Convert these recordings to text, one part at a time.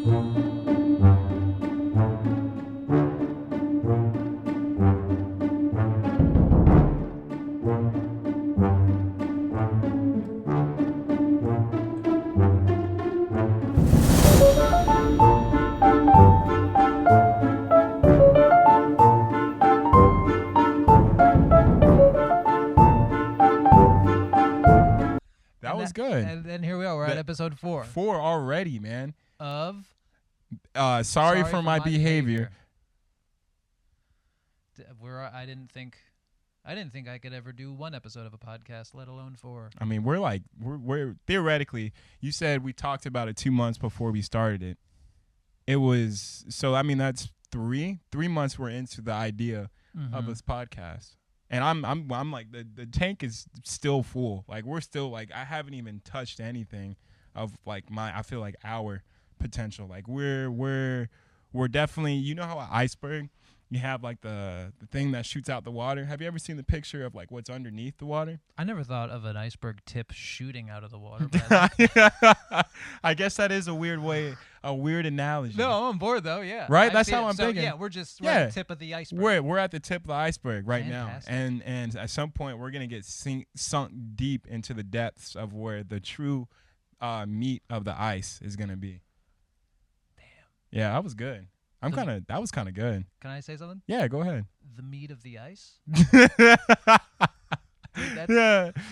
That was good. And then here we are. We're at episode 4. 4 already, man. Of Sorry for my behavior. I didn't think I could ever do 1 episode of a podcast, let alone 4. I mean, we're theoretically, you said we talked about it 2 months before we started it. It was, so I mean, that's 3 months we're into the idea of this podcast. And I'm like, the tank is still full. Like, we're still, like, I haven't even touched anything of, like, I feel like our potential. Like, we're definitely, you know how an iceberg, you have, like, the thing that shoots out the water. Have you ever seen the picture of, like, what's underneath the water? I never thought of an iceberg tip shooting out of the water. But I guess that is a weird analogy. No, I'm on board, though, yeah. Right? That's how I'm thinking. Yeah, we're at the tip of the iceberg. We're at the tip of the iceberg right Fantastic. now. And at some point, we're going to get sunk deep into the depths of where the true meat of the ice is going to be. Damn. Yeah, that was good. That was kind of good. Can I say something? Yeah, go ahead. The meat of the ice? Dude,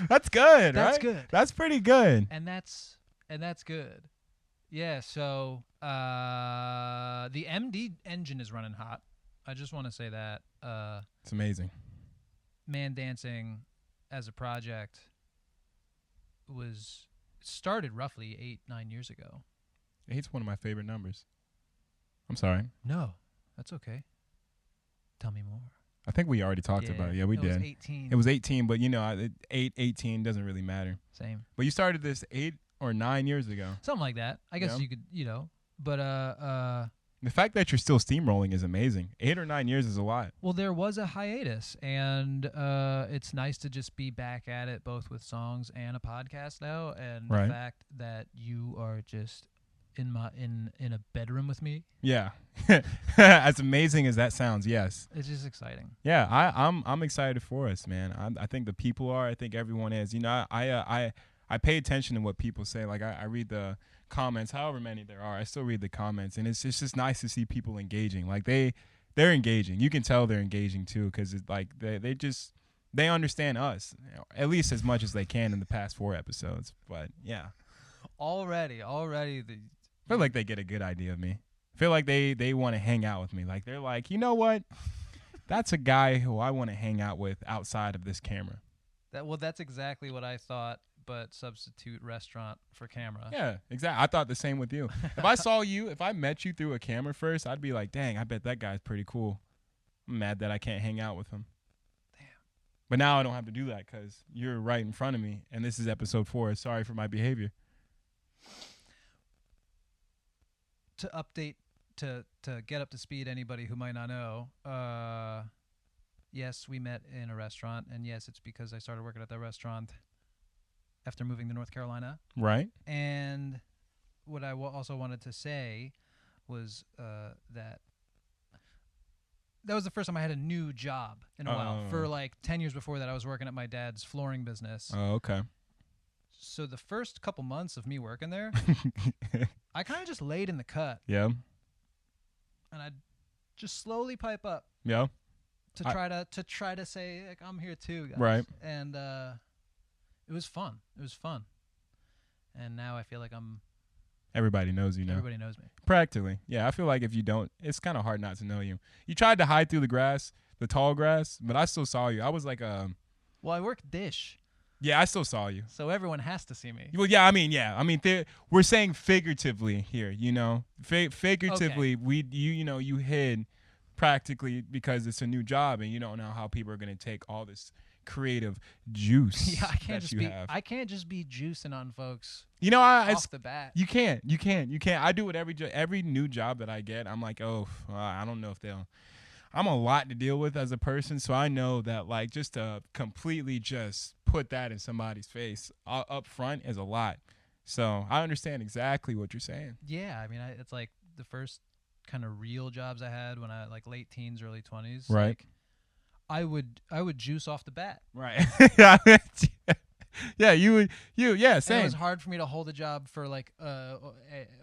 that's good, That's right? good. That's pretty good. And that's good. Yeah, so the MD engine is running hot. I just want to say that. It's amazing. Man Dancing as a project started roughly 8-9 years ago. 8's one of my favorite numbers. I'm sorry. No, that's okay. Tell me more. I think we already talked about it. Yeah, we did. It was 18. It was 18, but, you know, 18 doesn't really matter. Same. But you started this 8 or 9 years ago. Something like that. I guess Yeah. you could, but The fact that you're still steamrolling is amazing. 8 or 9 years is a lot. well, there was a hiatus, and it's nice to just be back at it, both with songs and a podcast now. And Right. the fact that you are just in a bedroom with me, Yeah. As amazing as that sounds, yes. it's just exciting. Yeah, I'm excited for us, man. I think the people are. I think everyone is. You know, I pay attention to what people say. Like, I read the comments, however many there are. I still read the comments, and it's just nice to see people engaging. Like, they're engaging. You can tell they're engaging too, because it's like they understand us, you know, at least as much as they can in the past 4 episodes. But yeah, Already, I feel like they get a good idea of me. I feel like they want to hang out with me. Like, they're like, you know what? That's a guy who I want to hang out with outside of this camera. that's exactly what I thought, but substitute restaurant for camera. Yeah, exactly. I thought the same with you. If I met you through a camera first, I'd be like, dang, I bet that guy's pretty cool. I'm mad that I can't hang out with him. Damn. But now I don't have to do that because you're right in front of me, and this is episode 4. Sorry for my behavior. To update, to get up to speed anybody who might not know, yes, we met in a restaurant, and yes, it's because I started working at that restaurant after moving to North Carolina. Right? And what I also wanted to say was that was the first time I had a new job in a while. For like 10 years before that, I was working at my dad's flooring business. Oh, okay. So the first couple months of me working there, I kind of just laid in the cut. Yeah. And I'd just slowly pipe up. Yeah. To try to say, like, I'm here too, guys. Right. And it was fun. And now I feel like Everybody knows you now. everybody knows me. Practically. Yeah, I feel like if you don't, it's kind of hard not to know you. You tried to hide through the grass, the tall grass, but I still saw you. I was like, Well, I work dish, yeah, I still saw you. so everyone has to see me. Well, yeah, I mean, we're saying figuratively here, you know. Figuratively, you hid practically because it's a new job and you don't know how people are going to take all this creative juice. Yeah, I can't just be juicing on folks. You know, off the bat. You can't. I do it every new job that I get. I'm like, I don't know if I'm a lot to deal with as a person, so I know that, like, just to completely just put that in somebody's face up front is a lot. So I understand exactly what you're saying. Yeah, I mean, it's like the first kind of real jobs I had when I like late teens, early 20s. Right. Like, I would juice off the bat. Right. Yeah, yeah, same. And it was hard for me to hold a job for like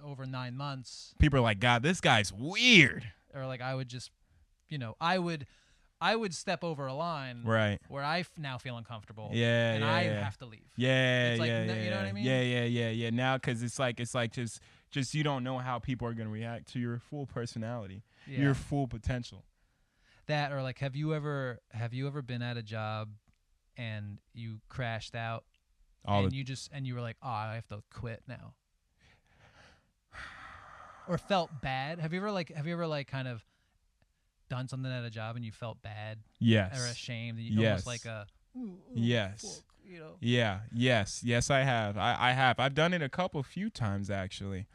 over 9 months. People are like, God, this guy's weird. Or like I would just, I would step over a line Right. where I now feel uncomfortable. Yeah, and yeah, I yeah. have to leave. Yeah, It's like, yeah, you know what I mean? Yeah. Now, because it's like just you don't know how people are gonna react to your full personality, your full potential. That, or like, have you ever been at a job and you crashed out and you were like, oh, I have to quit now, or felt bad? Have you ever kind of done something at a job and you felt bad? Yes. Or ashamed? Almost like a yes. Fuck, Yeah. Yes, I have. I have. I've done it few times actually.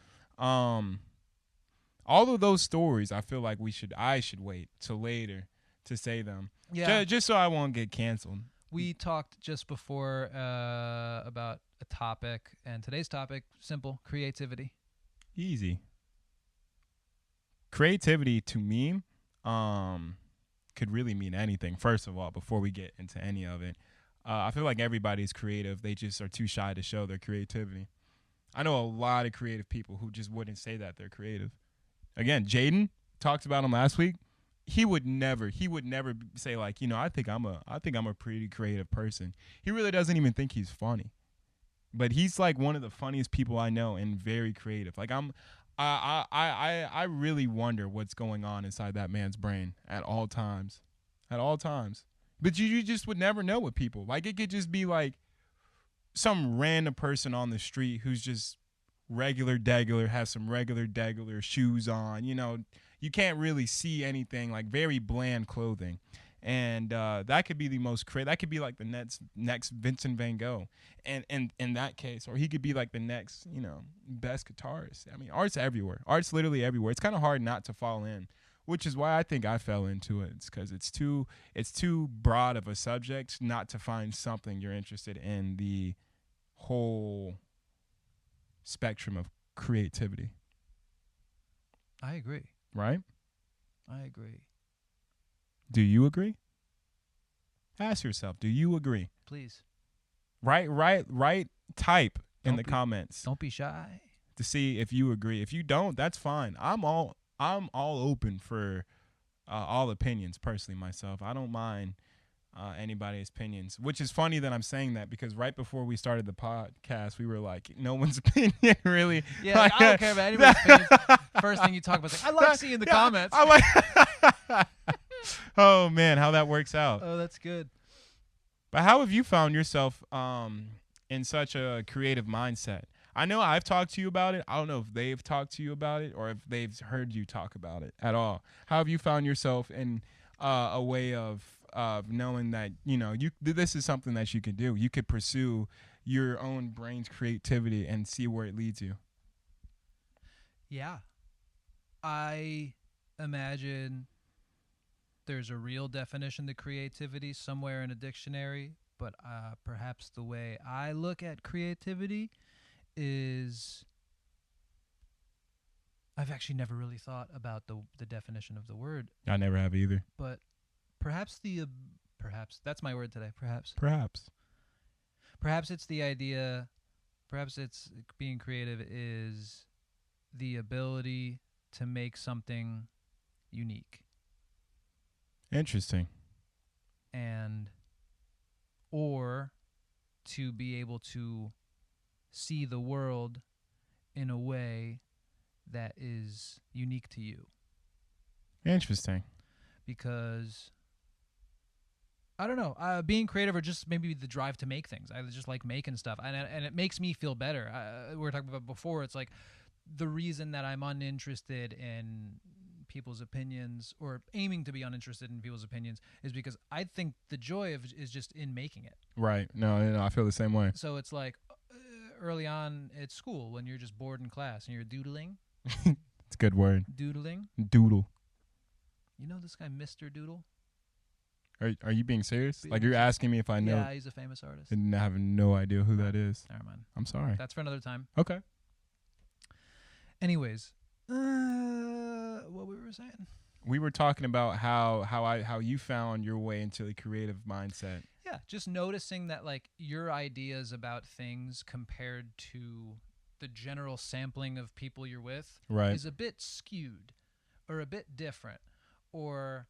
All of those stories, I feel like I should wait till later to say them. Yeah. Just so I won't get canceled. We talked just before about a topic, and today's topic, simple: creativity. Easy. Creativity to me, could really mean anything. First of all, before we get into any of it, I feel like everybody's creative. They just are too shy to show their creativity. I know a lot of creative people who just wouldn't say that they're creative. Again, Jaden, talked about him last week. He would never say like, I think I'm a pretty creative person. He really doesn't even think he's funny. But he's like one of the funniest people I know and very creative. Like I really wonder what's going on inside that man's brain at all times. At all times. But you just would never know with people. Like it could just be like some random person on the street who's just regular degular, has some regular degular shoes on, you can't really see anything, like very bland clothing. And that could be the most that could be like the next Vincent van Gogh. And in that case, or he could be like the next, best guitarist. I mean, art's everywhere. Art's literally everywhere. It's kind of hard not to fall in, which is why I think I fell into it. It's because it's too broad of a subject not to find something you're interested in the whole spectrum of creativity. I agree. Right? I agree. Do you agree? Ask yourself, do you agree? Please. Right. Type in the comments. Don't be shy. To see if you agree. If you don't, that's fine. I'm all open for all opinions personally myself. I don't mind anybody's opinions, which is funny that I'm saying that because right before we started the podcast, we were like, no one's opinion really. Yeah, like, I don't care about anyone's opinions. First thing you talk about is like, I like seeing the comments. I like oh man, how that works out. Oh, that's good. But how have you found yourself in such a creative mindset? I know I've talked to you about it. I don't know if they've talked to you about it or if they've heard you talk about it at all. How have you found yourself in a way of knowing that, this is something that you can do. You could pursue your own brain's creativity and see where it leads you. Yeah. I imagine there's a real definition to creativity somewhere in a dictionary, but perhaps the way I look at creativity is I've actually never really thought about the definition of the word. I never have either. But perhaps that's my word today. Perhaps it's the idea. Perhaps it's being creative is the ability to make something unique. Interesting. And or to be able to see the world in a way that is unique to you. Interesting. Because I don't know, being creative or just maybe the drive to make things. I just like making stuff, and it makes me feel better. We were talking about before. It's like the reason that I'm uninterested in people's opinions or aiming to be uninterested in people's opinions is because I think the joy is just in making it. Right. No, I feel the same way. So it's like early on at school when you're just bored in class and you're doodling. It's a good word. Doodling. Doodle. You know this guy, Mr. Doodle? Are you being serious? Being Like you're asking me if I know? Yeah, he's a famous artist. And I have no idea who that is. Never mind. I'm sorry. That's for another time. Okay. Anyways, what we were saying? We were talking about how you found your way into the creative mindset. Yeah, just noticing that like your ideas about things compared to the general sampling of people you're with Right. is a bit skewed or a bit different, or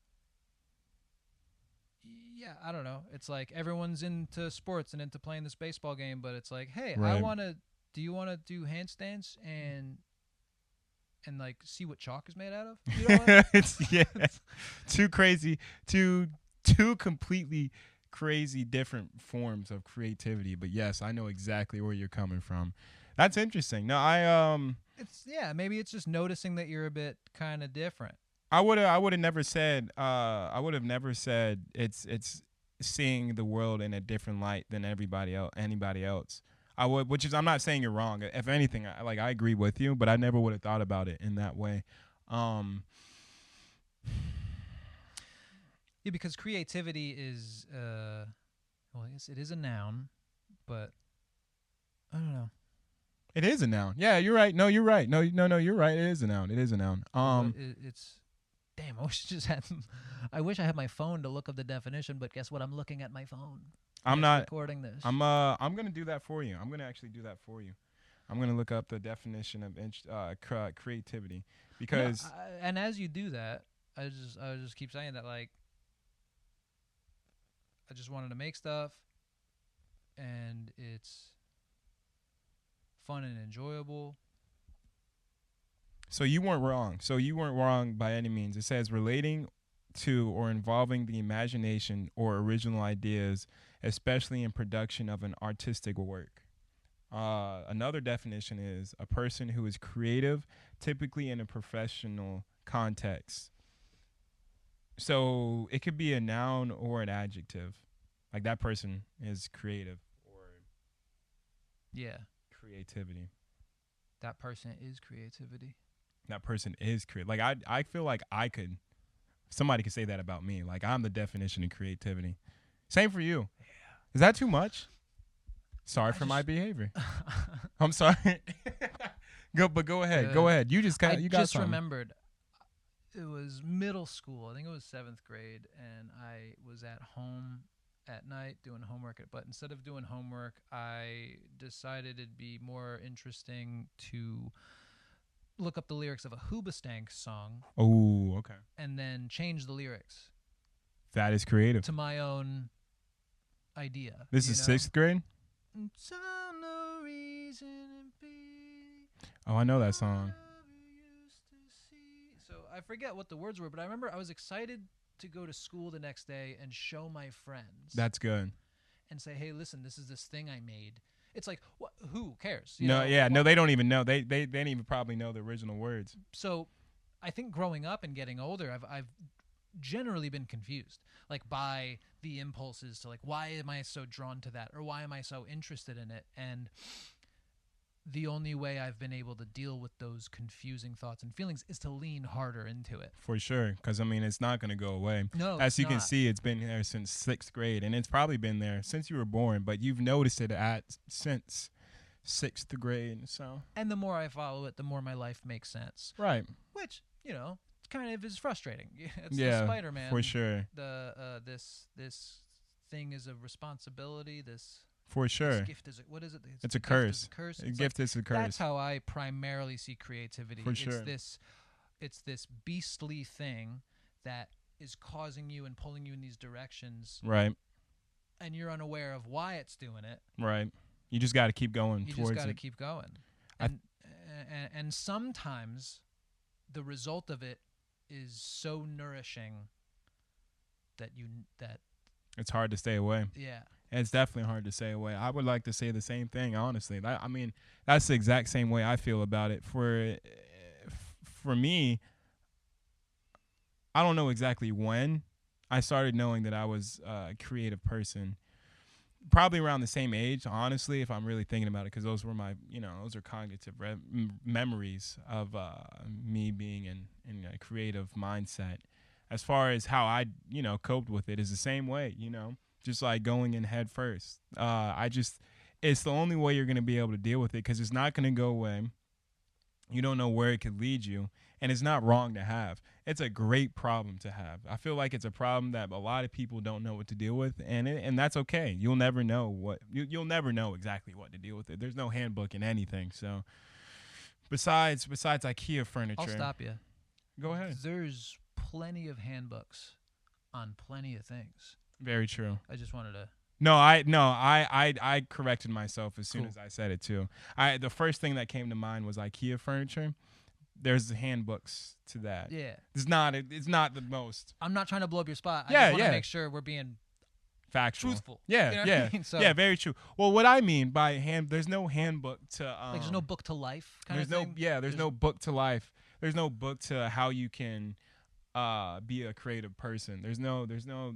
yeah, I don't know. It's like everyone's into sports and into playing this baseball game, but it's like, hey, Right. do you want to do handstands and like see what chalk is made out of? You know what? Yeah. Two completely crazy different forms of creativity. But yes, I know exactly where you're coming from. That's interesting. No, It's maybe it's just noticing that you're a bit kind of different. I would have never said it's seeing the world in a different light than anybody else. I'm not saying you're wrong. If anything, I agree with you, but I never would have thought about it in that way. Yeah, because creativity is well, I guess it is a noun, but I don't know. It is a noun. Yeah, you're right. No, you're right. No, you're right. It is a noun. It's damn. I wish I had my phone to look up the definition, but guess what? I'm looking at my phone. I'm not recording this. I'm gonna do that for you. I'm gonna actually do that for you. I'm gonna look up the definition of creativity because and as you do that, I just keep saying that like I just wanted to make stuff, and it's fun and enjoyable. So you weren't wrong by any means. It says relating to or involving the imagination or original ideas, especially in production of an artistic work. Another definition is a person who is creative, typically in a professional context. So it could be a noun or an adjective. Like that person is creative or creativity. That person is creativity. That person is creative. Like I feel like somebody could say that about me. Like I'm the definition of creativity. Same for you. Yeah. Is that too much? Sorry for my behavior. I'm sorry. Go ahead. Go ahead. You just got something. Remembered. It was middle school. I think it was 7th grade, and I was at home at night doing homework. But instead of doing homework, I decided it'd be more interesting to look up the lyrics of a Hoobastank song. Oh, okay. And then change the lyrics. That is creative. To my own idea. This is 6th grade? So no reason to be. Oh, I know that song. So I forget what the words were, but I remember I was excited to go to school the next day and show my friends. That's good. And say, hey, listen, this is this thing I made. It's like, who cares? They don't even know. They didn't even probably know the original words. So I think growing up and getting older, I've generally been confused, like by the impulses to like, why am I so drawn to that, or why am I so interested in it? And the only way I've been able to deal with those confusing thoughts and feelings is to lean harder into it. For sure, because I mean, it's not going to go away. No, as you can see, it's been there since 6th grade, and it's probably been there since you were born. But you've noticed it since 6th grade. So, and the more I follow it, the more my life makes sense. Right. Which kind of is frustrating. It's the Spider-Man. For sure. This thing is a responsibility. For sure. This gift is what is it? It's a curse. A gift is a curse. That's how I primarily see creativity. For sure. It's this beastly thing that is causing you and pulling you in these directions. Right. And you're unaware of why it's doing it. Right. You just got to keep going towards it. You just got to keep going. And sometimes the result of it is so nourishing that it's hard to stay away. Yeah. It's definitely hard to stay away. I would like to say the same thing, honestly. I mean, that's the exact same way I feel about it. For me, I don't know exactly when I started knowing that I was a creative person. Probably around the same age, honestly, if I'm really thinking about it, because those were those are cognitive memories of me being in a creative mindset. as far as how I, coped with it is the same way, just like going in head first. It's the only way you're going to be able to deal with it because it's not going to go away. You don't know where it could lead you, and it's not wrong to have. It's a great problem to have. I feel like it's a problem that a lot of people don't know what to deal with, and that's okay. You'll never know you'll never know exactly what to deal with it. There's no handbook in anything. So besides IKEA furniture, I'll stop you. Go ahead. There's plenty of handbooks on plenty of things. Very true. I just wanted to. I corrected myself as soon Cool. as I said it too. The first thing that came to mind was IKEA furniture. There's handbooks to that. Yeah. It's not the most I'm not trying to blow up your spot. I Yeah, just want to yeah. make sure we're being factual. truthful. Yeah, You know what yeah. I mean? So, Yeah, very true. Well, what I mean by there's no handbook to like there's no book to life kind there's of thing. there's no book to life. There's no book to how you can be a creative person. There's no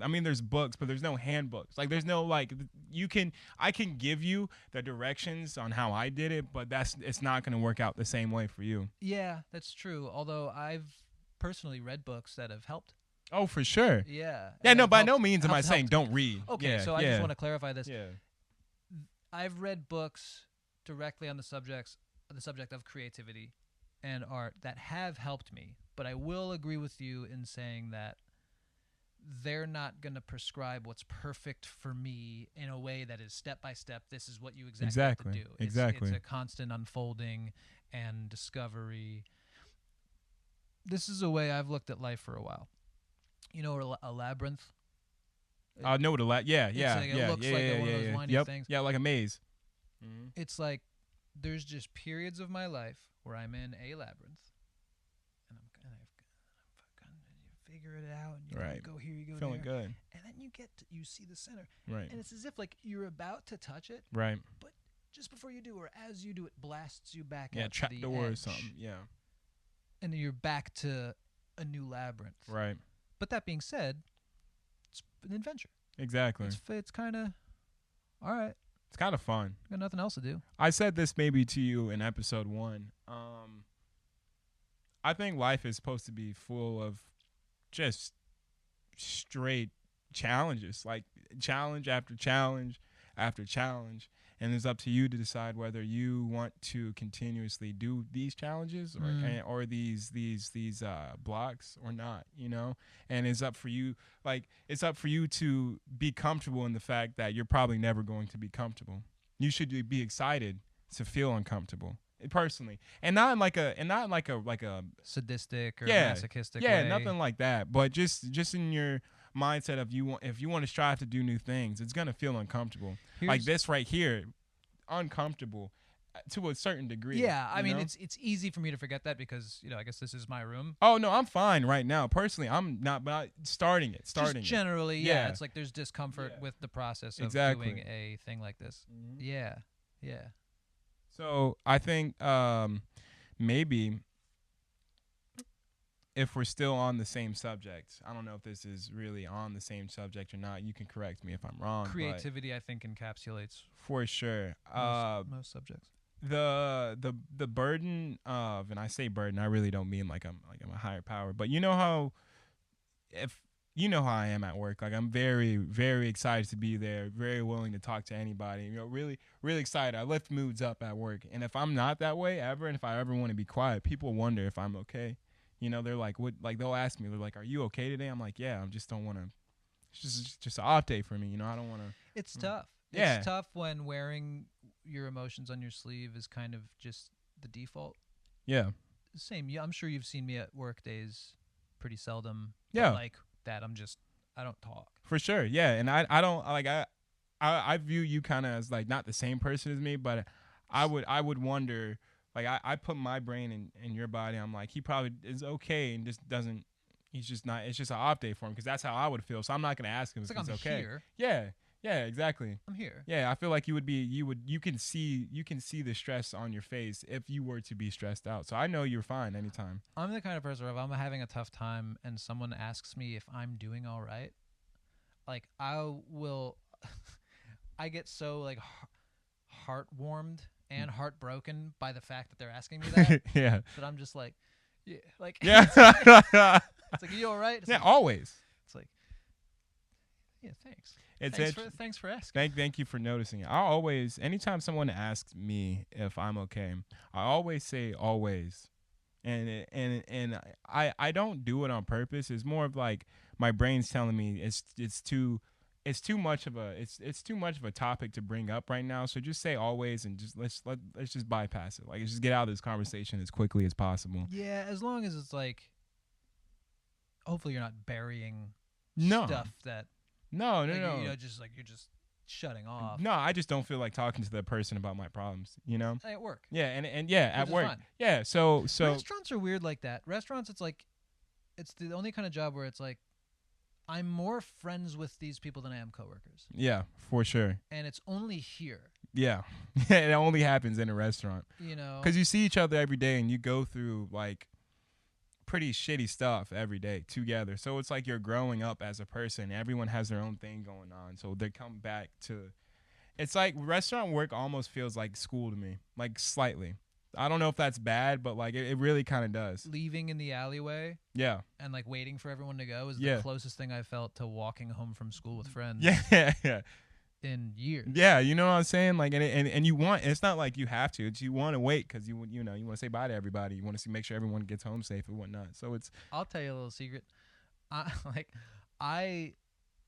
I mean there's books, but there's no handbooks. Like there's no I can give you the directions on how I did it, but it's not going to work out the same way for you. Yeah, that's true. Although I've personally read books that have helped. Oh, for sure. Yeah. Yeah, and no, have by helped- no means am I helped- saying helped. don't read. Okay, Yeah, so I yeah, just want to clarify this. Yeah. I've read books directly on the subject of creativity and art that have helped me, but I will agree with you in saying that they're not going to prescribe what's perfect for me in a way that is step by step. This is what you exactly have to do. Exactly. It's a constant unfolding and discovery. This is a way I've looked at life for a while. You know, a labyrinth. I know what a yeah. It looks like one of those windy Yep. things. Yeah, like a maze. Mm-hmm. It's like there's just periods of my life where I'm in a labyrinth, and I'm kind of figure it out. And Right. You go here, you go Feeling there, good. and then you see the center, Right. and it's as if like you're about to touch it, Right. but just before you do, or as you do, it blasts you back Yeah, out trap to the door or edge, something. Yeah. and then you're back to a new labyrinth. Right. But that being said, it's an adventure. Exactly. It's kind of all right. It's kind of fun. Got nothing else to do. I said this maybe to you in episode 1. I think life is supposed to be full of just straight challenges, like challenge after challenge after challenge. And it's up to you to decide whether you want to continuously do these challenges or these blocks or not, And it's up for you. Like, it's up for you to be comfortable in the fact that you're probably never going to be comfortable. You should be excited to feel uncomfortable, personally, and not in like a Sadistic or Yeah. masochistic yeah, way. nothing like that. But just in your mindset of if you want to strive to do new things, it's gonna feel uncomfortable. Like this right here, uncomfortable to a certain degree. Yeah, I mean, know? it's easy for me to forget that because I guess this is my room. Oh no, I'm fine right now. Personally, I'm not. But starting it. Just generally, Yeah. it's like there's discomfort Yeah. with the process of Exactly. doing a thing like this. Mhm. Yeah. So I think maybe if we're still on the same subject, I don't know if this is really on the same subject or not. You can correct me if I'm wrong. Creativity, I think, encapsulates but for sure. most subjects. The burden of, and I say burden, I really don't mean like I'm a higher power, but you know how I am at work. Like, I'm very, very excited to be there, very willing to talk to anybody. Really, really excited. I lift moods up at work. And if I'm not that way ever, and if I ever want to be quiet, people wonder if I'm okay. They're like, what? Like, they'll ask me, they're like, "Are you okay today?" I'm like, "Yeah, I just don't want to." It's just an off day for me. I don't want to. It's tough. Yeah. It's tough when wearing your emotions on your sleeve is kind of just the default. Yeah. Same. Yeah, I'm sure you've seen me at work days pretty seldom. Yeah. But like that, I don't talk. For sure, yeah, and I don't like I view you kind of as like not the same person as me, but I would wonder, like, I put my brain in your body. I'm like, he probably is okay and just doesn't. He's just not. It's just an off day for him because that's how I would feel. So I'm not gonna ask him It's if like he's I'm okay. here. Yeah, exactly. I'm here. Yeah, I feel like you would be. You can see the stress on your face if you were to be stressed out. So I know you're fine anytime. I'm the kind of person where if I'm having a tough time and someone asks me if I'm doing all right, like I will, I get so like heart warmed and heartbroken by the fact that they're asking me that Yeah. that I'm just like, Yeah, like Yeah. it's like, are you all right? It's Yeah, like, always. it's like, yeah, thanks. It's Thanks for asking. Thank you for noticing it. I always, anytime someone asks me if I'm okay, I always say always, and I don't do it on purpose. It's more of like my brain's telling me it's too much of a topic to bring up right now. So just say always and just let's just bypass it. Like let's just get out of this conversation as quickly as possible. Yeah, as long as it's like, hopefully you're not burying No. stuff that. No. You know, just like you're just shutting off. No, I just don't feel like talking to the person about my problems, you know? At work. Yeah, and yeah, at work. Fun. Yeah, so restaurants are weird like that. Restaurants, it's like, it's the only kind of job where it's like, I'm more friends with these people than I am coworkers. yeah, for sure. And it's only here. Yeah. It only happens in a restaurant. You know? Because you see each other every day and you go through like pretty shitty stuff every day together. So it's like you're growing up as a person. Everyone has their own thing going on. So they come back to, it's like restaurant work almost feels like school to me, like slightly. I don't know if that's bad, but like it really kind of does. Leaving in the alleyway. Yeah. And like waiting for everyone to go is Yeah. the closest thing I felt to walking home from school with friends. Yeah. In years. Yeah, you know what I'm saying? Like, and you want, it's not like you have to. It's you want to wait because you want to say bye to everybody. You want to make sure everyone gets home safe and whatnot. So it's. I'll tell you a little secret. I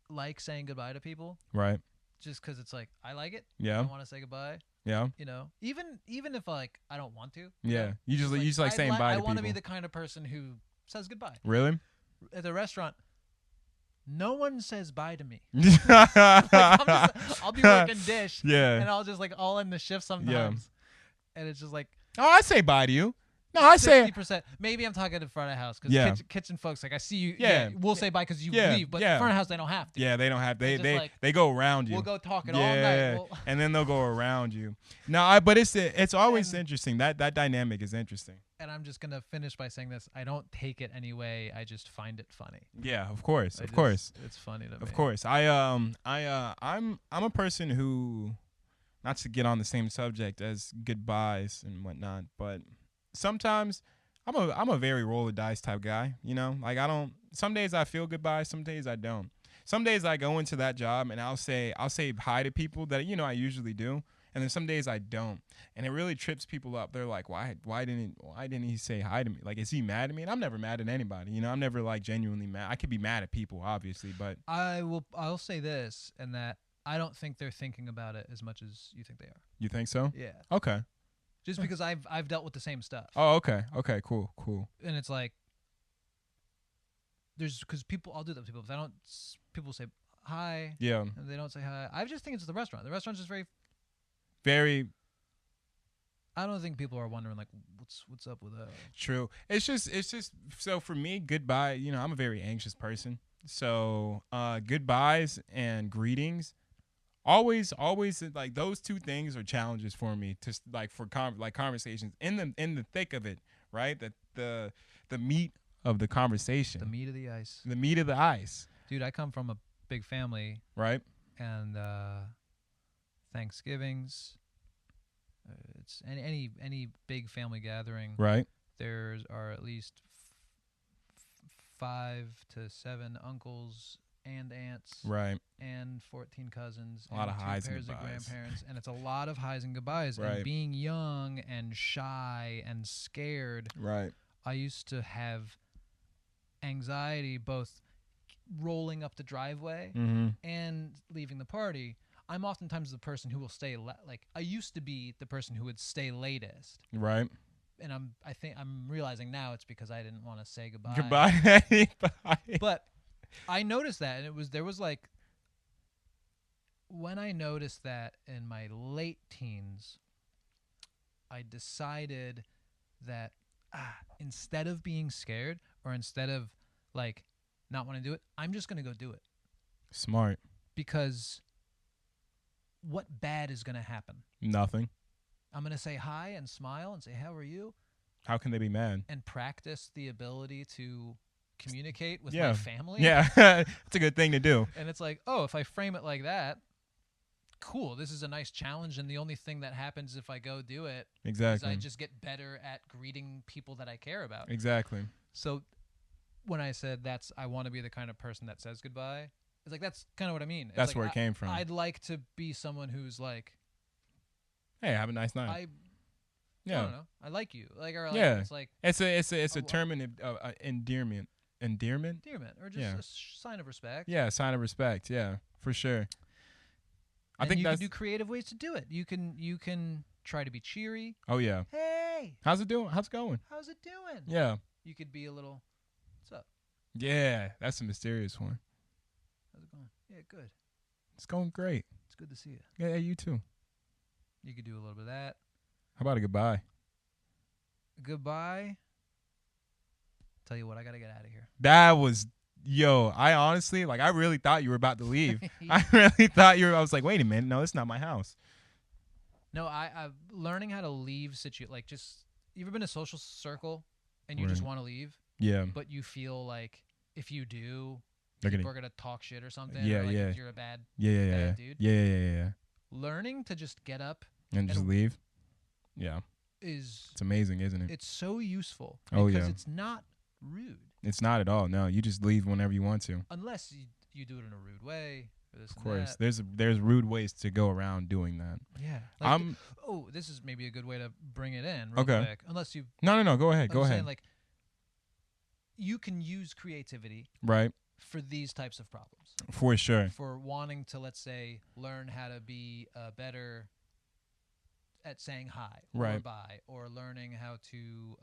like saying goodbye to people. Right. Just because it's like I like it. Yeah. I want to say goodbye. Yeah. You know, even if like I don't want to. Yeah. You just like saying bye to people. I want to be the kind of person who says goodbye. Really? At the restaurant. No one says bye to me. I'll be working dish, and I'll just like I'll end the shift sometimes, and it's just like, oh, I say bye to you. No, I say 50%. Maybe I'm talking in front of house because kitchen folks like I see you. Yeah, we'll say bye because you leave, but in front of house they don't have to. Yeah, they don't have. They go around you. We'll go talking all night. And then they'll go around you. No, but it's always interesting. That dynamic is interesting. And I'm just gonna finish by saying this: I don't take it anyway. I just find it funny. Yeah, of course, of course. It's funny to me. Of course, I'm a person who, not to get on the same subject as goodbyes and whatnot, but sometimes I'm a very roll the dice type guy. You know, like I don't. Some days I feel goodbye. Some days I don't. Some days I go into that job and I'll say hi to people that I usually do. And then some days I don't, and it really trips people up. They're like, "Why didn't he say hi to me? Like, is he mad at me?" And I'm never mad at anybody. You know, I'm never like genuinely mad. I could be mad at people, obviously, but I'll say this, and that I don't think they're thinking about it as much as you think they are. You think so? Yeah. Okay. Just because I've dealt with the same stuff. Oh, okay. Okay. Cool. And it's like, because I'll do that to people. If people say hi. Yeah. And they don't say hi. I just think it's the restaurant. The restaurant's just very. I don't think people are wondering like what's up with that. True. It's just so for me, goodbye. I'm a very anxious person. So goodbyes and greetings, always like those two things are challenges for me to like for conversations in the thick of it, right? The meat of the conversation. The meat of the ice. The meat of the ice. Dude, I come from a big family. Right. And Thanksgivings, it's any big family gathering. Right. There are at least 5 to 7 uncles and aunts. Right. And 14 cousins. A lot of highs and 2 pairs of grandparents, and it's a lot of highs and goodbyes. Right. And being young and shy and scared. Right. I used to have anxiety both rolling up the driveway and leaving the party. I'm oftentimes the person who will stay I used to be the person who would stay latest. Right. And I'm realizing now it's because I didn't want to say goodbye. Goodbye. But I noticed that, and there was like when I noticed that in my late teens, I decided that instead of being scared or instead of like not want to do it, I'm just going to go do it. Smart. Because what bad is going to happen? Nothing. I'm going to say hi and smile and say, how are you? How can they be mad? And practice the ability to communicate with my family. Yeah. It's a good thing to do. And it's like, oh, if I frame it like that, cool, this is a nice challenge, and the only thing that happens if I go do it Exactly. is I just get better at greeting people that I care about. Exactly. So when I said I want to be the kind of person that says goodbye, it's like that's kind of what I mean. It's That's like where it came from. I'd like to be someone who's like, hey, have a nice night. I don't know, I like you, like, or like, Yeah. it's like It's a term of endearment. Endearment, or just a sign of respect. Yeah, sign of respect. Yeah, for sure. I think you that's can do creative ways to do it. You can try to be cheery. Oh yeah. Hey, How's it doing? How's it going? how's it doing? Yeah. You could be a little, what's up? Yeah, that's a mysterious one. How's it going? Yeah, good. It's going great. It's good to see you. Yeah, you too. You could do a little bit of that. How about a goodbye? Goodbye. Tell you what, I gotta get out of here. That was, I honestly, like, I really thought you were about to leave. I really thought I was like, wait a minute, no, it's not my house. No, I'm learning how to leave like, just, you ever been in a social circle and you just want to leave? Yeah. But you feel like if you do, They're people are gonna talk shit or something. Yeah, or like yeah. you're a bad dude. Yeah. Learning to just get up And just leave. Yeah. It's amazing, isn't it? It's so useful. Oh, because yeah. it's not rude. It's not at all. No, you just leave whenever you want to. Unless you do it in a rude way. Or this Of course, and that. there's rude ways to go around doing that. Yeah. Like, this is maybe a good way to bring it in real quick. Unless you. No. Go ahead. Go ahead. Saying, like, you can use creativity. Right. For these types of problems. For sure. For wanting to, let's say, learn how to be better at saying hi or bye, or learning how to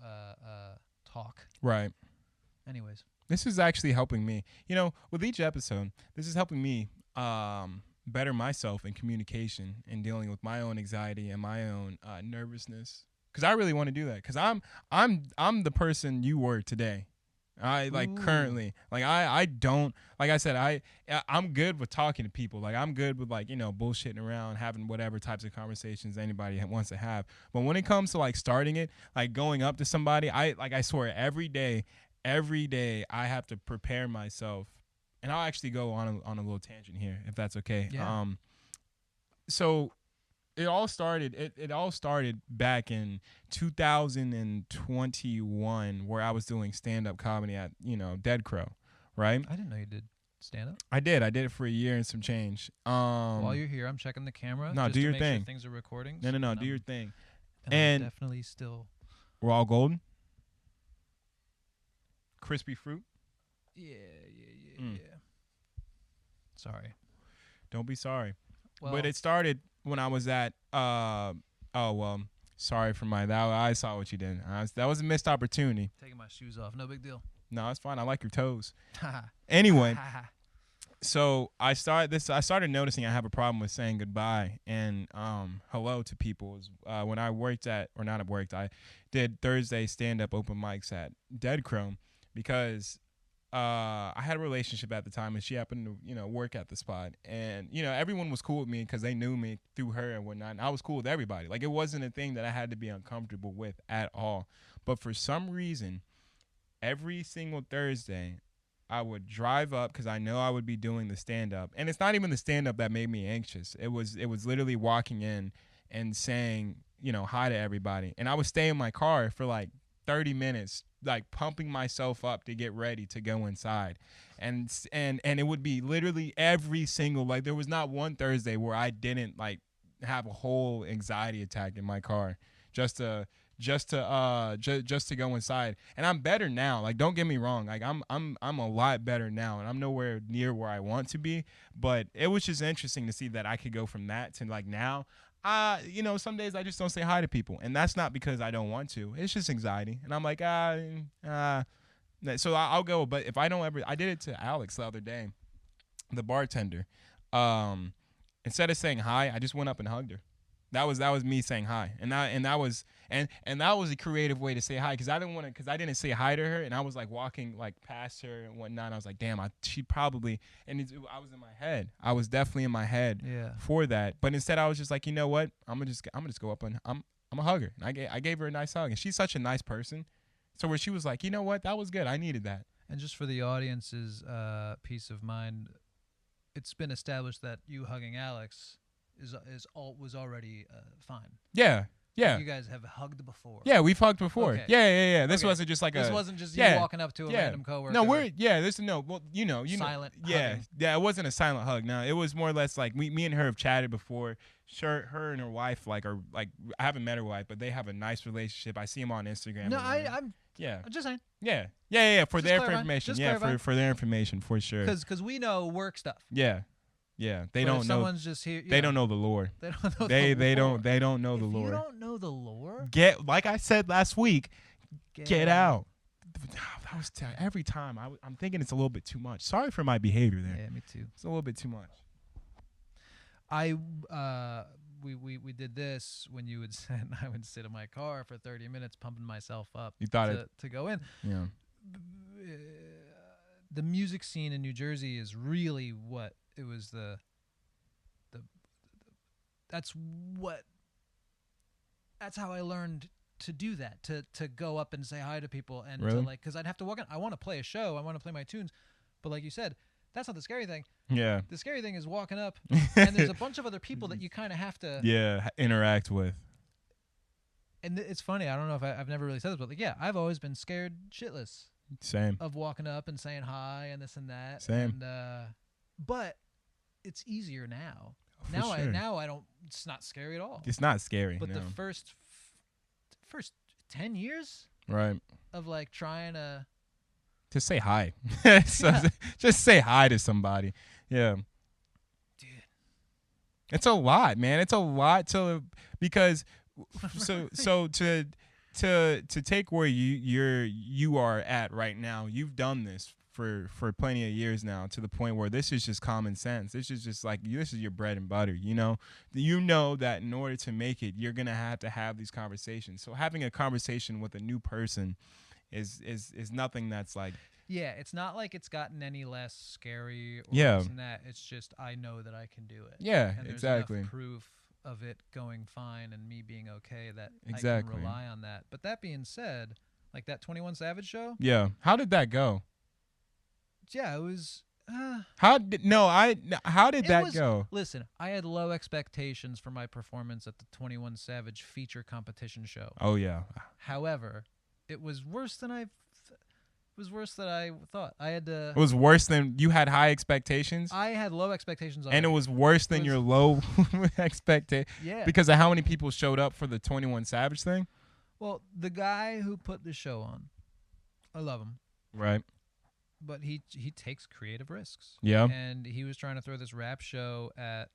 talk. Right. Anyways. This is actually helping me. With each episode, this is helping me better myself in communication and dealing with my own anxiety and my own nervousness. Because I really want to do that. Because I'm the person you were today. Currently, I don't, like I said, I'm good with talking to people. Like, I'm good with, like, bullshitting around, having whatever types of conversations anybody wants to have. But when it comes to, like, starting it, like, going up to somebody, I swear every day I have to prepare myself. And I'll actually go on a little tangent here, if that's okay. Yeah. So it all started back in 2021, where I was doing stand-up comedy at Dead Crow, right? I didn't know you did stand-up. I did it for a year and some change. While you're here, I'm checking the camera. No, just do to your make thing. Sure things are recording. No, do your thing. And I'm definitely still. We're all golden. Crispy fruit. Yeah. Sorry. Don't be sorry. Well, but it started when I was at sorry for that. I saw what you did. That was a missed opportunity. Taking my shoes off, no big deal. No, it's fine. I like your toes. Anyway, so I started noticing I have a problem with saying goodbye and hello to people. When I I did Thursday stand-up open mics at Dead Crow, because I had a relationship at the time, and she happened to, work at the spot. And, everyone was cool with me because they knew me through her and whatnot. And I was cool with everybody. Like, it wasn't a thing that I had to be uncomfortable with at all. But for some reason, every single Thursday, I would drive up because I know I would be doing the stand-up. And it's not even the stand-up that made me anxious. It was literally walking in and saying, hi to everybody. And I would stay in my car for, like, 30 minutes, like, pumping myself up to get ready to go inside. And it would be literally every single, like, there was not one Thursday where I didn't, like, have a whole anxiety attack in my car just to go inside. And I'm better now. Like, don't get me wrong. Like, I'm a lot better now, and I'm nowhere near where I want to be. But it was just interesting to see that I could go from that to, like, now. Some days I just don't say hi to people, and that's not because I don't want to. It's just anxiety, and I'm like, so I'll go. But if I don't ever, I did it to Alex the other day, the bartender. Instead of saying hi, I just went up and hugged her. That was me saying hi, and that was a creative way to say hi, because I didn't say hi to her, and I was, like, walking, like, past her and whatnot. And I was like, damn, she probably, and I was in my head. I was definitely in my head for that. But instead, I was just like, you know what? I'm gonna just go up and I'm a hugger. And I gave her a nice hug, and she's such a nice person. So where she was like, you know what? That was good. I needed that. And just for the audience's peace of mind, it's been established that you hugging Alex was already fine. Yeah. Yeah. You guys have hugged before. Yeah, we've hugged before. Okay. Yeah. This Okay. wasn't just like This a. wasn't just yeah, you walking up to a random coworker. No, this no. Well, you know. Silent Yeah, hugging. yeah. It wasn't a silent hug. No, it was more or less like me and her have chatted before. Sure, her and her wife are like I haven't met her wife, but they have a nice relationship. I see them on Instagram. No, I'm I'm just saying. Yeah. For Just their clarifying. information. Just Yeah, clarifying. for their information for sure. Because we know work stuff. Yeah. They But don't if know. someone's just here. They don't know the lore. They don't know They the lore. don't know the If lore. you don't know the lore, Like I said last week, get out. That was every time. I'm thinking it's a little bit too much. Sorry for my behavior there. Yeah, me too. It's a little bit too much. We did this when you would sit. I would sit in my car for 30 minutes, pumping myself up. You thought to go in. Yeah. The music scene in New Jersey is really what it was. That's how I learned to do that. To go up and say hi to people and really? to because I'd have to walk in. I want to play a show. I want to play my tunes, but like you said, that's not the scary thing. Yeah. The scary thing is walking up and there's a bunch of other people that you kind of have to interact with. And it's funny. I don't know if I've never really said this, but like, yeah, I've always been scared shitless. Same. Of walking up and saying hi and this and that. Same. And, but it's easier now. Sure. Now I don't. It's not scary at all. It's not scary. But no. the first 10 years, right, of like trying to just say hi. Just say hi to somebody. Yeah. Dude. It's a lot, man. It's a lot because to take where you are at right now, you've done this for plenty of years now, to the point where this is just common sense. This is just like, this is your bread and butter, you know that in order to make it, you're going to have these conversations. So having a conversation with a new person is nothing that's like, yeah, it's not like it's gotten any less scary or this and that. It's just, I know that I can do it. Yeah, and there's exactly. enough proof of it going fine and me being okay that exactly. I can rely on that. But that being said, like that 21 Savage show. Yeah. How did that go? Yeah, it was. How did that go? Listen, I had low expectations for my performance at the 21 Savage feature competition show. Oh yeah. However, it was worse than I thought. I had to. It was worse than you had high expectations. I had low expectations, and it was worse than your low expectation. Yeah. Because of how many people showed up for the 21 Savage thing. Well, the guy who put the show on, I love him. Right. But he takes creative risks. Yeah. And he was trying to throw this rap show at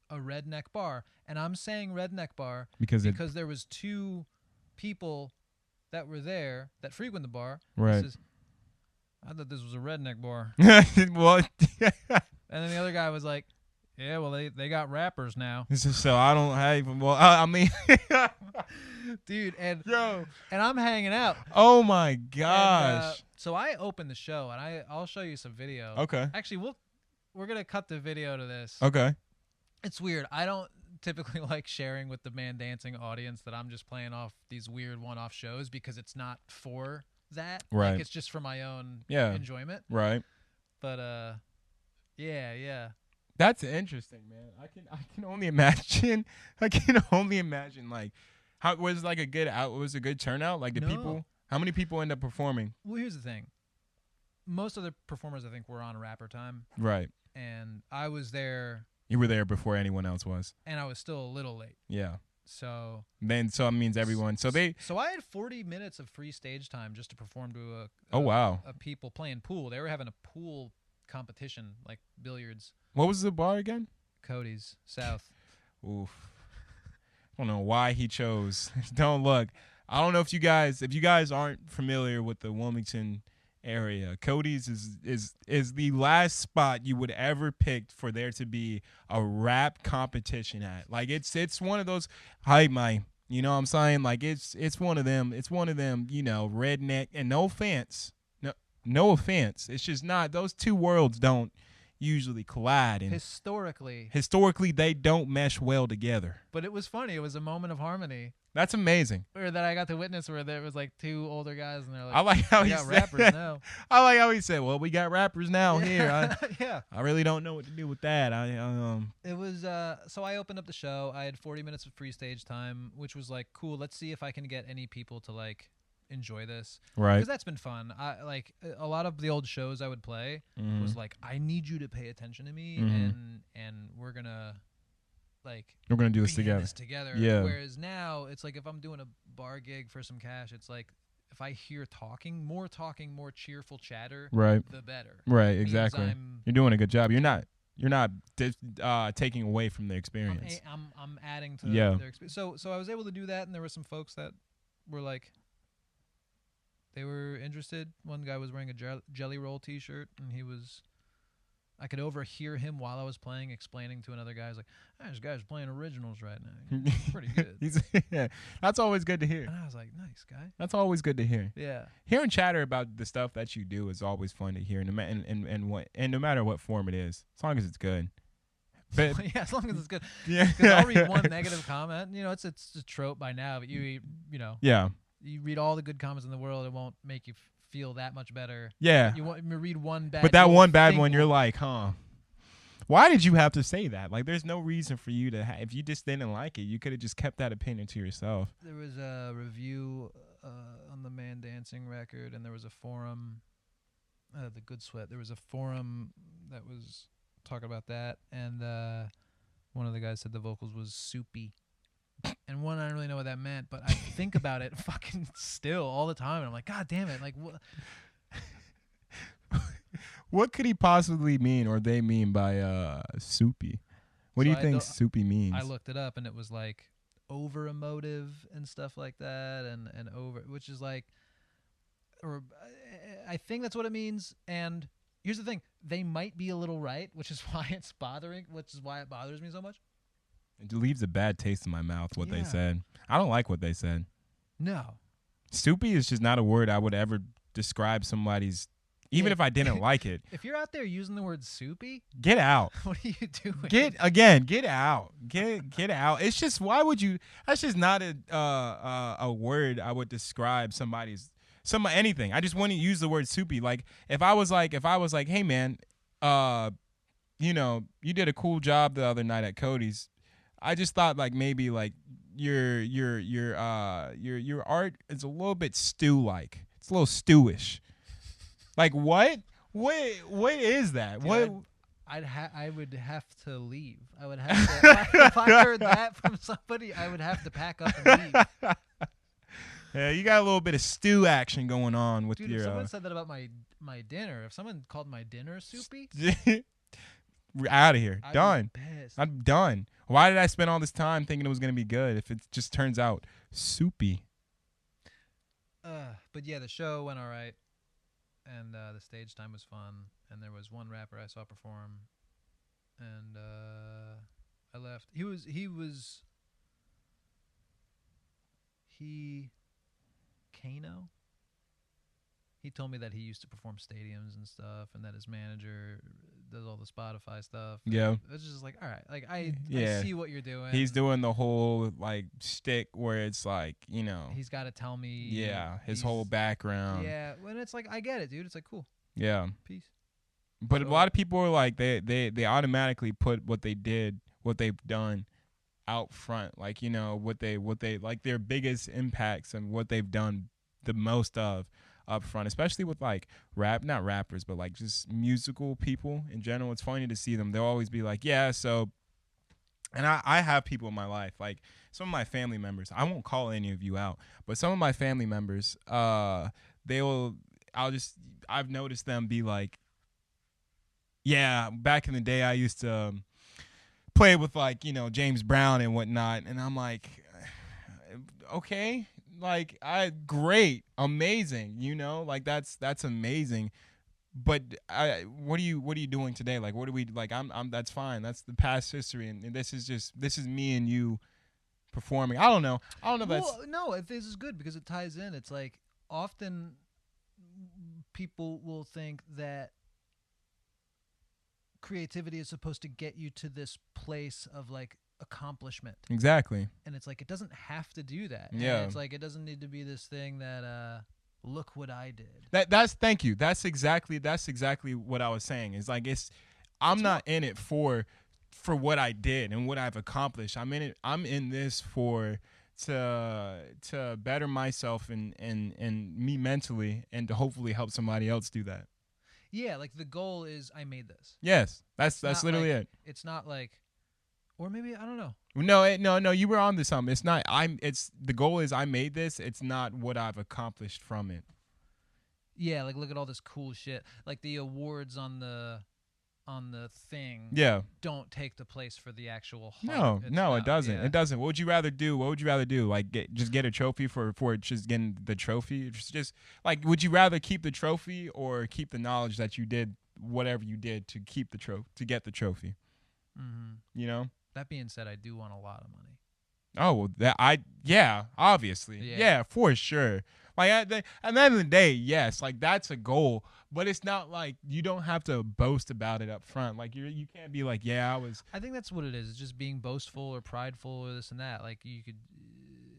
a redneck bar, and I'm saying redneck bar because there was two people that were there that frequent the bar. Right. I thought this was a redneck bar. Well, and then the other guy was like, yeah, well, they got rappers now. So I don't have. Well, I mean, dude, and yo, and I'm hanging out. Oh my gosh! And, so I opened the show, and I'll show you some video. Okay. Actually, we're gonna cut the video to this. Okay. It's weird. I don't typically like sharing with the Man Dancing audience that I'm just playing off these weird one-off shows because it's not for that. Right. Like, it's just for my own enjoyment. Right. But yeah. That's interesting, man. I can only imagine. Like how was like a good turnout? Like people. How many people end up performing? Well, here's the thing. Most of the performers, I think, were on rapper time. Right. And I was there. You were there before anyone else was. And I was still a little late. Yeah. So it means everyone. So I had 40 minutes of free stage time just to perform to a people playing pool. They were having a pool competition, like billiards. What was the bar again? Cody's South. Oof. I don't know why he chose. Don't look. I don't know if you guys aren't familiar with the Wilmington area. Cody's is the last spot you would ever pick for there to be a rap competition at. Like it's one of those you know what I'm saying? Like it's one of them, redneck, and no offense. It's just not, those two worlds don't usually collide, and historically they don't mesh well together. But it was funny. It was a moment of harmony. That's amazing. Or that I got to witness, where there was like two older guys, and they're like, I like how we he got said, rappers now. I like how he said, "Well, we got rappers now here." Yeah. I really don't know what to do with that. It was so I opened up the show. I had 40 minutes of free stage time, which was like cool. Let's see if I can get any people to like enjoy this, right? Because that's been fun. I like a lot of the old shows I would play was like, I need you to pay attention to me, and we're gonna do this together. Yeah. Whereas now it's like if I'm doing a bar gig for some cash, it's like if I hear talking, more cheerful chatter, right, the better. Right, exactly. You're doing a good job. You're not taking away from the experience. I'm adding to their experience. So I was able to do that, and there were some folks that were like, they were interested. One guy was wearing a Jelly Roll T-shirt, and I could overhear him while I was playing, explaining to another guy, "He's like, this guy's playing originals right now. He's pretty good." That's always good to hear. And I was like, nice guy. That's always good to hear. Yeah. Hearing chatter about the stuff that you do is always fun to hear, and no matter what form it is, as long as it's good. But yeah, as long as it's good. Yeah. Because I'll read one negative comment. It's a trope by now, but yeah. You read all the good comments in the world, it won't make you feel that much better. Yeah. You want to read one bad, but that one bad one, you're like, huh? Why did you have to say that? Like, there's no reason for you to. If you just didn't like it, you could have just kept that opinion to yourself. There was a review on the Man Dancing record, and there was a forum, the Good Sweat. There was a forum that was talking about that, and one of the guys said the vocals was soupy. And one, I don't really know what that meant, but I think about it fucking still all the time, and I'm like, God damn it! Like, what? What could he possibly mean, or they mean by soupy? What do you think soupy means? I looked it up, and it was like over emotive and stuff like that, and over, which is like, or I think that's what it means. And here's the thing: they might be a little right, which is why it bothers me so much. It leaves a bad taste in my mouth, what they said. I don't like what they said. No. Soupy is just not a word I would ever describe somebody's, even if I didn't like it. If you're out there using the word soupy, get out. What are you doing? Get out. Get out. It's just, why would you, that's just not a word I would describe anything. I just wouldn't use the word soupy. Like, if I was like, hey man, you did a cool job the other night at Cody's. I just thought like maybe like your art is a little bit stew-like. It's a little stewish. Like, what? What is that? Dude, what? I would have to leave. I would have to. If I heard that from somebody, I would have to pack up and leave. Yeah, you got a little bit of stew action going on with your. If someone said that about my dinner, if someone called my dinner soupy, we're out of here. Done. Pissed. I'm done. Why did I spend all this time thinking it was gonna be good if it just turns out soupy? But yeah, the show went all right, and the stage time was fun. And there was one rapper I saw perform, and I left. Kano. He told me that he used to perform stadiums and stuff, and that his manager does all the Spotify stuff. Yeah. It's just like, all right, like I see what you're doing. He's doing the whole like shtick where it's like, he's got to tell me. Yeah, his whole background. Yeah, when it's like, I get it, dude. It's like, cool. Yeah. Peace. But a lot of people are like, they automatically put what they've done out front, like what they like their biggest impacts and what they've done the most of up front, especially with like not rappers, but like just musical people in general. It's funny to see them. They'll always be like, yeah, so, and I have people in my life, like some of my family members, I won't call any of you out, but some of my family members, I've noticed them be like, yeah, back in the day I used to play with like, James Brown and whatnot, and I'm like, okay, like great, amazing, like that's amazing, but what are you doing today? Like, what do we like? I'm that's fine, that's the past history, and this is me and you performing. I don't know. No, this is good because it ties in. It's like often people will think that creativity is supposed to get you to this place of like accomplishment. Exactly. And it's like, it doesn't have to do that. Yeah. And it's like, it doesn't need to be this thing that, look what I did. Thank you. That's exactly what I was saying. It's like, I'm not in it for what I did and what I've accomplished. I'm in this to better myself and me mentally, and to hopefully help somebody else do that. Yeah, like the goal is I made this. Yes, that's literally it. It's not like, or maybe I don't know. No, you were on to something. It's not. It's the goal is I made this. It's not what I've accomplished from it. Yeah, like look at all this cool shit. Like the awards on the thing. Yeah. Don't take the place for the actual heart. No, it doesn't. Yeah. It doesn't. What would you rather do? Like just get a trophy for just getting the trophy? Just like, would you rather keep the trophy or keep the knowledge that you did whatever you did to keep the to get the trophy? Mm-hmm. You know. That being said, I do want a lot of money. Oh, well, obviously. Yeah, for sure. Like at the end of the day, yes, like that's a goal, but it's not like you don't have to boast about it up front. Like you can't be like, yeah, I think that's what it is. It's just being boastful or prideful or this and that. Like you could,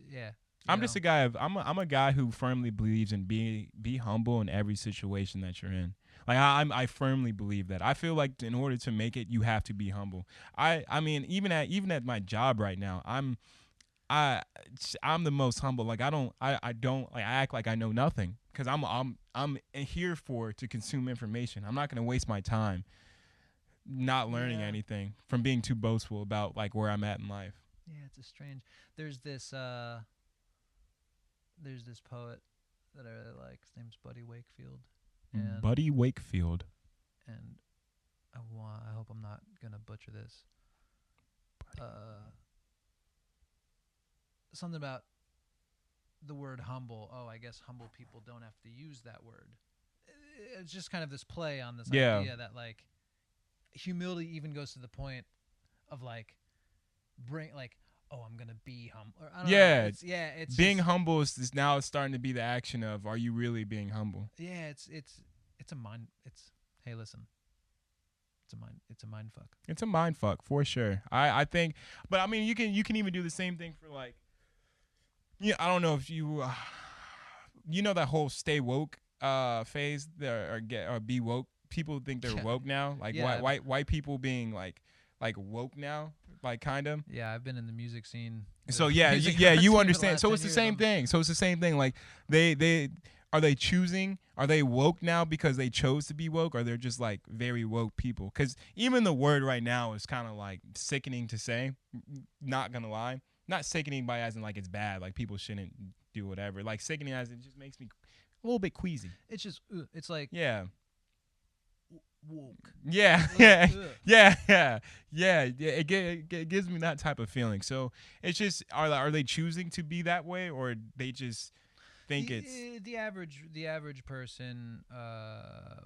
yeah. I'm just a guy I'm a guy who firmly believes in be humble in every situation that you're in. Like I firmly believe that. I feel like in order to make it, you have to be humble. I mean, even at my job right now, I'm the most humble. Like I don't like I act like I know nothing, because I'm here to consume information. I'm not going to waste my time not learning anything from being too boastful about like where I'm at in life. Yeah, it's a strange. There's this poet that I really like. His name's Buddy Wakefield. Buddy Wakefield. And I hope I'm not gonna butcher this. Something about the word humble. Oh, I guess humble people don't have to use that word. It's just kind of this play on this idea that like humility even goes to the point of like I'm gonna be humble. I don't know. It's being humble is now starting to be the action of, are you really being humble? Yeah, it's a mind. Hey, listen. It's a mind fuck. It's a mind fuck for sure. I think, but I mean, you can even do the same thing for like. Yeah, I don't know if you that whole stay woke phase there, or be woke. People think they're woke now. Like white people being like woke now, like kind of. Yeah, I've been in the music scene. So you understand. So it's the same thing. Like they are they choosing? Are they woke now because they chose to be woke, or they're just like very woke people? Because even the word right now is kind of like sickening to say. Not gonna lie. Not sickening by as in like it's bad, like people shouldn't do whatever. Like sickening as it just makes me a little bit queasy. It's just it's like woke. Yeah. It gives me that type of feeling. So it's just are they choosing to be that way, or they just think it's the average person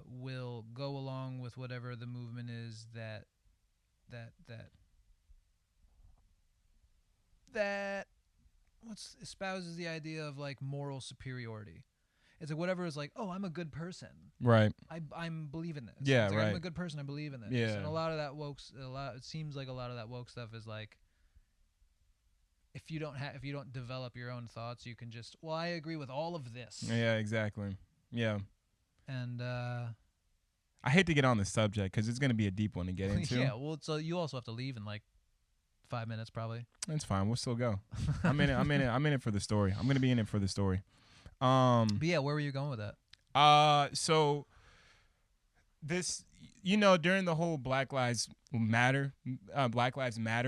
will go along with whatever the movement is that espouses the idea of like moral superiority. It's like whatever is like, oh, I'm a good person. Right. I'm believing this. Yeah, it's like, right. I'm a good person. I believe in this. Yeah. And a lot of that it seems like a lot of that woke stuff is like, if you don't develop your own thoughts, you can just, well, I agree with all of this. Yeah, exactly. Yeah. And I hate to get on the subject because it's going to be a deep one to get into. Yeah. Well, so you also have to leave in like 5 minutes, probably. That's fine. We'll still go. I'm in it for the story. I'm going to be in it for the story. But yeah, where were you going with that? So this, during the whole Black Lives Matter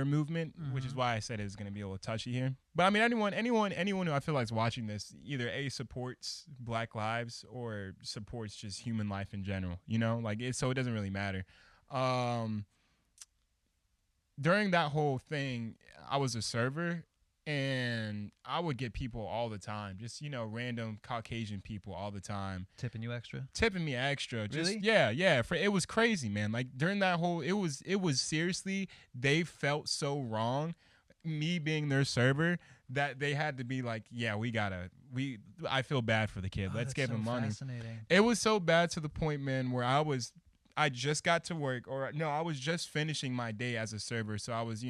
movement, which is why I said it's going to be a little touchy here. But I mean, anyone who I feel like is watching this either supports Black lives or supports just human life in general, so it doesn't really matter. During that whole thing, I was a server, and I would get people all the time, just, random Caucasian people all the time. Tipping you extra? Tipping me extra. Just, really? Yeah. It was crazy, man. Like, during that whole, it was seriously, they felt so wrong, me being their server, that they had to be like, yeah, I feel bad for the kid. Let's give him money. Fascinating. It was so bad to the point, man, where I just got to work, or no, I was just finishing my day as a server. So I was,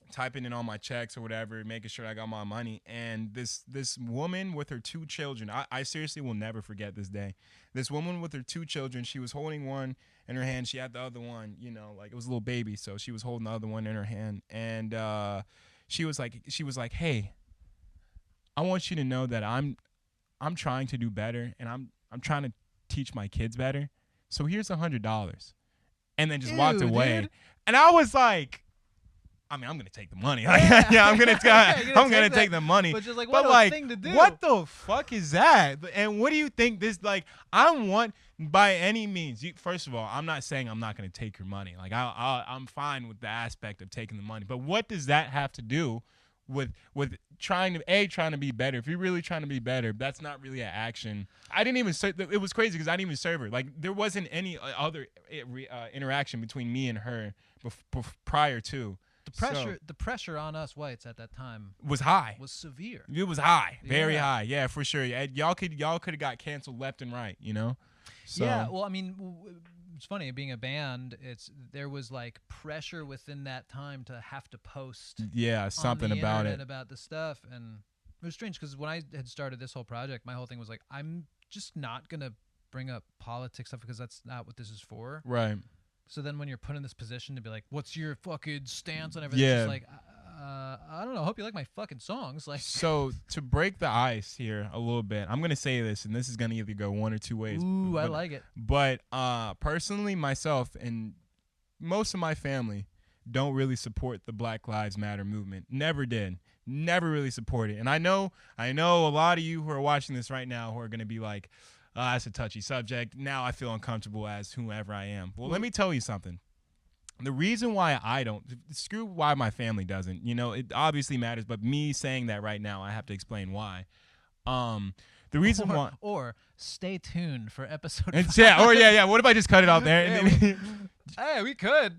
typing in all my checks or whatever, making sure I got my money. And this woman with her 2 children, I seriously will never forget this day. This woman with her 2 children, she was holding one in her hand. She had the other one, like it was a little baby. So she was holding the other one in her hand. And she was like, hey, I want you to know that I'm trying to do better, and I'm trying to teach my kids better. So here's $100. And then just walked away. Dude. And I was like, I'm gonna take the money. I'm gonna take the money. But just like, what a thing to do. What the fuck is that? And what do you think this, like, I want by any means, first of all, I'm not saying I'm not gonna take your money. Like I'm fine with the aspect of taking the money. But what does that have to do with trying to be better? If you're really trying to be better, that's not really an action. I didn't even it was crazy because I didn't even serve her. Like, there wasn't any other interaction between me and her prior to. The pressure on us whites at that time was high. Was severe. It was high, very high. Yeah, for sure. Y'all could have got canceled left and right. So. Yeah. Well, I mean, it's funny being a band. There was like pressure within that time to have to post. Yeah, something on the about it about the stuff, and it was strange because when I had started this whole project, my whole thing was like, I'm just not gonna bring up politics stuff because that's not what this is for. Right. So then when you're put in this position to be like, what's your fucking stance on everything? Yeah. It's just like, I don't know. I hope you like my fucking songs. Like, so to break the ice here a little bit, I'm going to say this, and this is going to either go one or two ways. Ooh, I like it. But personally, myself and most of my family don't really support the Black Lives Matter movement. Never did. Never really support it. And I know a lot of you who are watching this right now who are going to be like, that's a touchy subject. Now I feel uncomfortable as whoever I am. Well, let me tell you something. The reason why I don't, screw why my family doesn't, it obviously matters, but me saying that right now, I have to explain why. The reason why. Or stay tuned for episode 5. Yeah. What if I just cut it off there? Hey, we could.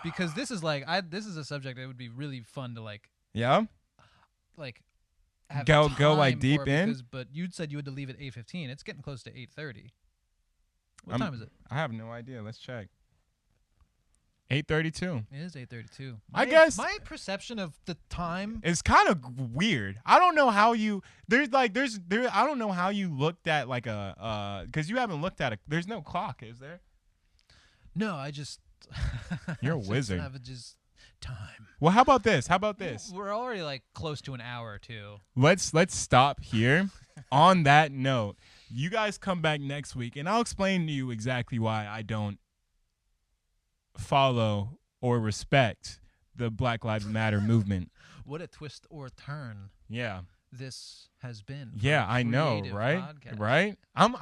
Because this is like, this is a subject that would be really fun to like. Yeah? Like. Have go like deep in. But you said you had to leave at 8:15. It's getting close to 8:30. What time is it? I have no idea. Let's check. 8:32. It is 8:32. I guess my perception of the time is kind of weird. I don't know how you I don't know how you looked at like because you haven't looked at there's no clock, is there? No, I just you're a wizard. Time. Well, how about this? We're already like close to an hour or two. Let's stop here. On that note, you guys come back next week and I'll explain to you exactly why I don't follow or respect the Black Lives Matter movement. What a twist or turn. Yeah. This has been. Yeah, I know, right? Podcast. Right? I'm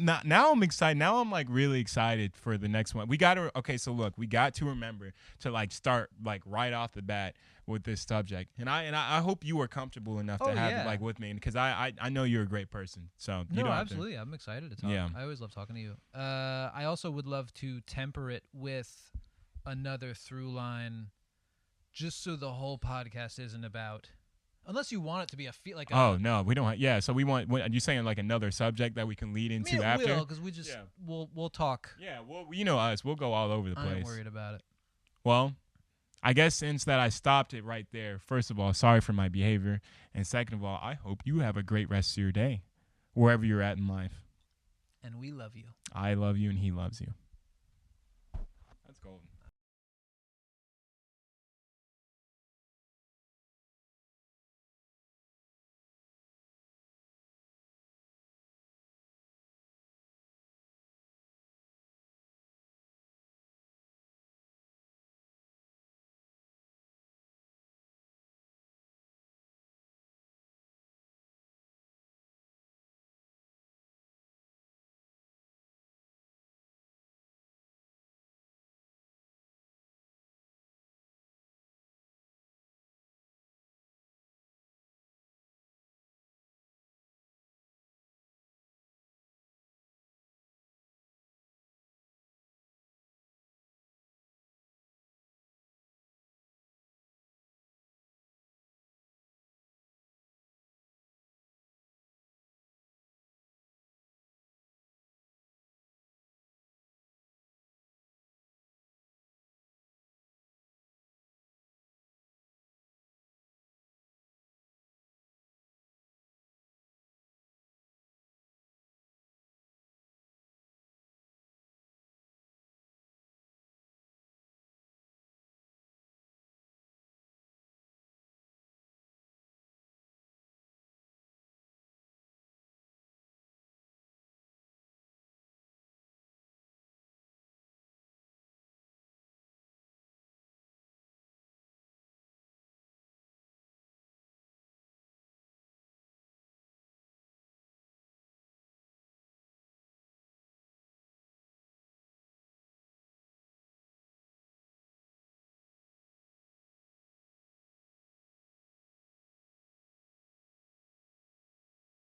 not now. I'm excited. Now I'm like really excited for the next one. We got to so look, we got to remember to like start like right off the bat with this subject. And I hope you are comfortable enough to have it like with me because I know you're a great person. So you no, don't absolutely. I'm excited to talk. Yeah. I always love talking to you. I also would love to temper it with another through line, just so the whole podcast isn't about. Unless you want it to be oh no, we don't. So we want. Are you saying like another subject that we can lead into after? Because we just we'll talk. Yeah, well, you know us. We'll go all over the place. I'm not worried about it. Well, I guess since that I stopped it right there. First of all, sorry for my behavior, and second of all, I hope you have a great rest of your day, wherever you're at in life. And we love you. I love you, and he loves you. That's golden.